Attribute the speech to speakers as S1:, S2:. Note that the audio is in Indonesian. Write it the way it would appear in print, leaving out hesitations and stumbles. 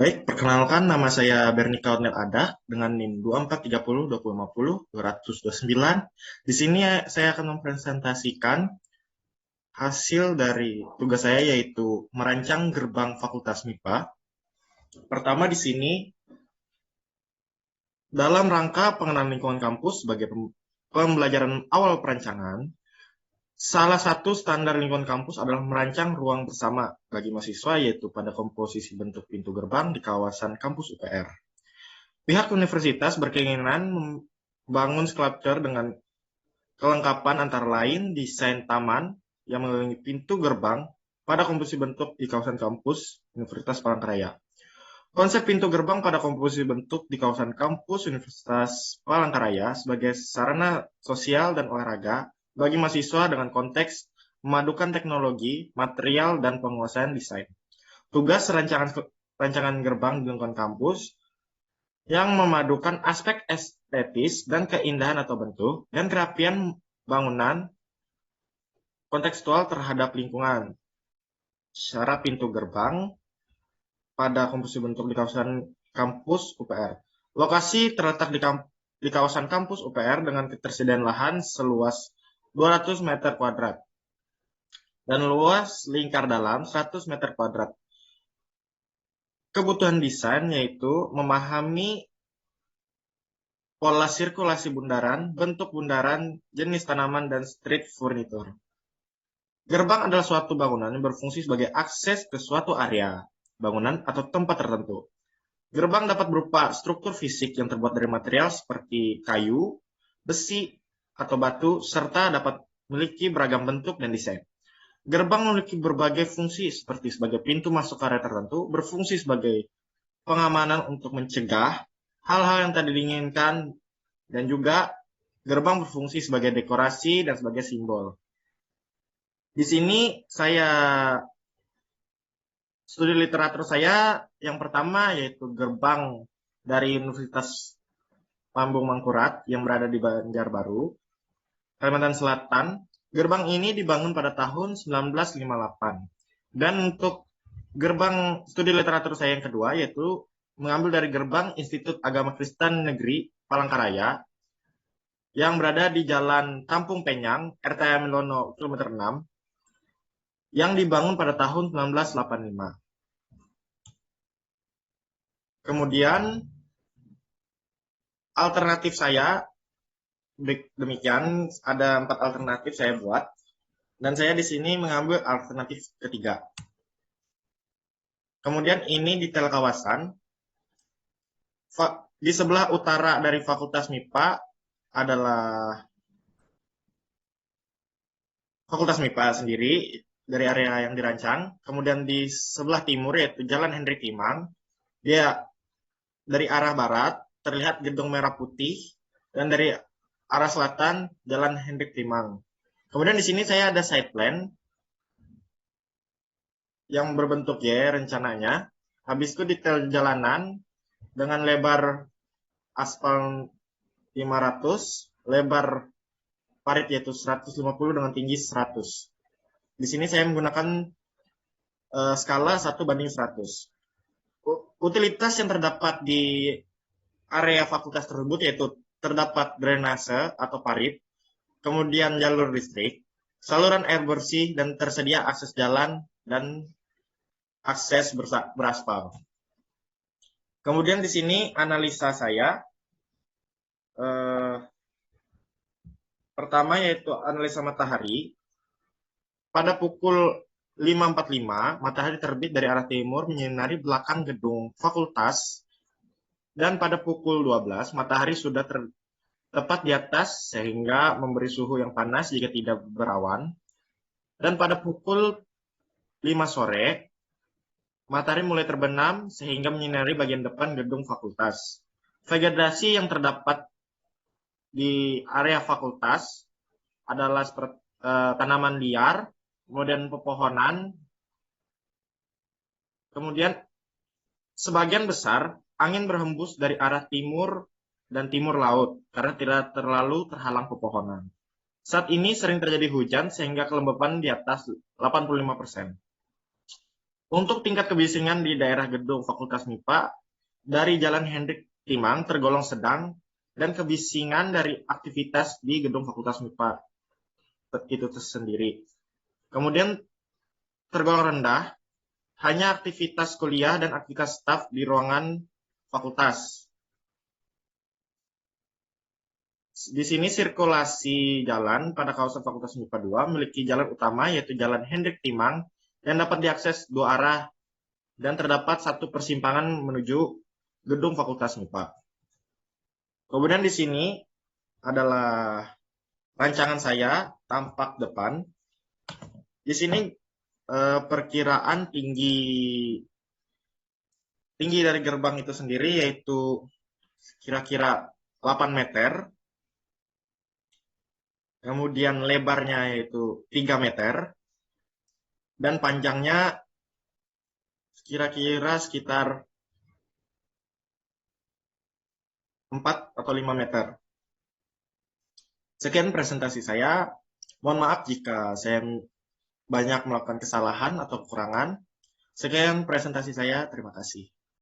S1: Baik, perkenalkan nama saya Bernika Otnel Ada dengan NIM 2430 2050 229. Di sini saya akan mempresentasikan hasil dari tugas saya yaitu merancang gerbang Fakultas MIPA. Pertama di sini dalam rangka pengenalan lingkungan kampus sebagai pembelajaran awal perancangan, salah satu standar lingkungan kampus adalah merancang ruang bersama bagi mahasiswa yaitu pada komposisi bentuk pintu gerbang di kawasan kampus UPR. Pihak universitas berkeinginan membangun sculpture dengan kelengkapan antara lain desain taman yang mengelilingi pintu gerbang pada komposisi bentuk di kawasan kampus Universitas Palangkaraya. Konsep pintu gerbang pada komposisi bentuk di kawasan kampus Universitas Palangkaraya sebagai sarana sosial dan olahraga bagi mahasiswa dengan konteks memadukan teknologi, material, dan penguasaan desain. Tugas rancangan gerbang di lingkungan kampus yang memadukan aspek estetis dan keindahan atau bentuk dan kerapian bangunan kontekstual terhadap lingkungan. Syarat pintu gerbang pada komposisi bentuk di kawasan kampus UPR. Lokasi terletak di kawasan kampus UPR dengan ketersediaan lahan seluas 200 meter kuadrat dan luas lingkar dalam 100 meter kuadrat. Kebutuhan desain yaitu memahami pola sirkulasi bundaran, bentuk bundaran, jenis tanaman, dan street furniture. Gerbang adalah suatu bangunan yang berfungsi sebagai akses ke suatu area, bangunan, atau tempat tertentu. Gerbang dapat berupa struktur fisik yang terbuat dari material seperti kayu, besi, atau batu, serta dapat memiliki beragam bentuk dan desain. Gerbang memiliki berbagai fungsi seperti sebagai pintu masuk area tertentu, berfungsi sebagai pengamanan untuk mencegah hal-hal yang tadi diinginkan, dan juga gerbang berfungsi sebagai dekorasi dan sebagai simbol. Di sini studi literatur saya yang pertama yaitu gerbang dari Universitas Lambung Mangkurat yang berada di Banjarbaru, Kalimantan Selatan. Gerbang ini dibangun pada tahun 1958. Dan untuk gerbang studi literatur saya yang kedua yaitu mengambil dari gerbang Institut Agama Kristen Negeri Palangkaraya yang berada di Jalan Kampung Penyang, RT Melono, kilometer 6, yang dibangun pada tahun 1985. Kemudian alternatif saya demikian, ada 4 alternatif saya buat, dan saya di sini mengambil alternatif ketiga. Kemudian ini detail kawasan. Di sebelah utara dari Fakultas MIPA adalah Fakultas MIPA sendiri dari area yang dirancang. Kemudian di sebelah timur yaitu Jalan Hendrik Imang. Dia dari arah barat terlihat gedung merah putih dan dari arah selatan Jalan Hendrik Imang. Kemudian di sini saya ada site plan yang berbentuk Y rencananya. Habis itu detail jalanan dengan lebar aspal 500, lebar parit yaitu 150 dengan tinggi 100. Di sini saya menggunakan skala 1:100. Utilitas yang terdapat di area fakultas tersebut yaitu terdapat drainase atau parit, kemudian jalur listrik, saluran air bersih, dan tersedia akses jalan dan akses beraspal. Kemudian di sini analisa saya pertama yaitu analisa matahari. Pada pukul 5.45, matahari terbit dari arah timur menyinari belakang gedung fakultas, dan pada pukul 12, matahari sudah tepat di atas sehingga memberi suhu yang panas jika tidak berawan. Dan pada pukul 5 sore, matahari mulai terbenam sehingga menyinari bagian depan gedung fakultas. Vegetasi yang terdapat di area fakultas adalah seperti tanaman liar, kemudian pepohonan, kemudian sebagian besar angin berhembus dari arah timur dan timur laut karena tidak terlalu terhalang pepohonan. Saat ini sering terjadi hujan sehingga kelembapan di atas 85%. Untuk tingkat kebisingan di daerah gedung Fakultas MIPA dari Jalan Hendrik Timang tergolong sedang dan kebisingan dari aktivitas di gedung Fakultas MIPA itu tersendiri. Kemudian tergolong rendah hanya aktivitas kuliah dan aktivitas staf di ruangan fakultas. Di sini sirkulasi jalan pada kawasan Fakultas MIPA 2 memiliki jalan utama yaitu Jalan Hendrik Timang yang dapat diakses dua arah dan terdapat satu persimpangan menuju gedung Fakultas MIPA. Kemudian di sini adalah rancangan saya tampak depan. Di sini perkiraan tinggi dari gerbang itu sendiri yaitu kira-kira 8 meter. Kemudian lebarnya yaitu 3 meter. Dan panjangnya kira-kira sekitar 4 atau 5 meter. Sekian presentasi saya. Mohon maaf jika saya banyak melakukan kesalahan atau kekurangan. Sekian presentasi saya. Terima kasih.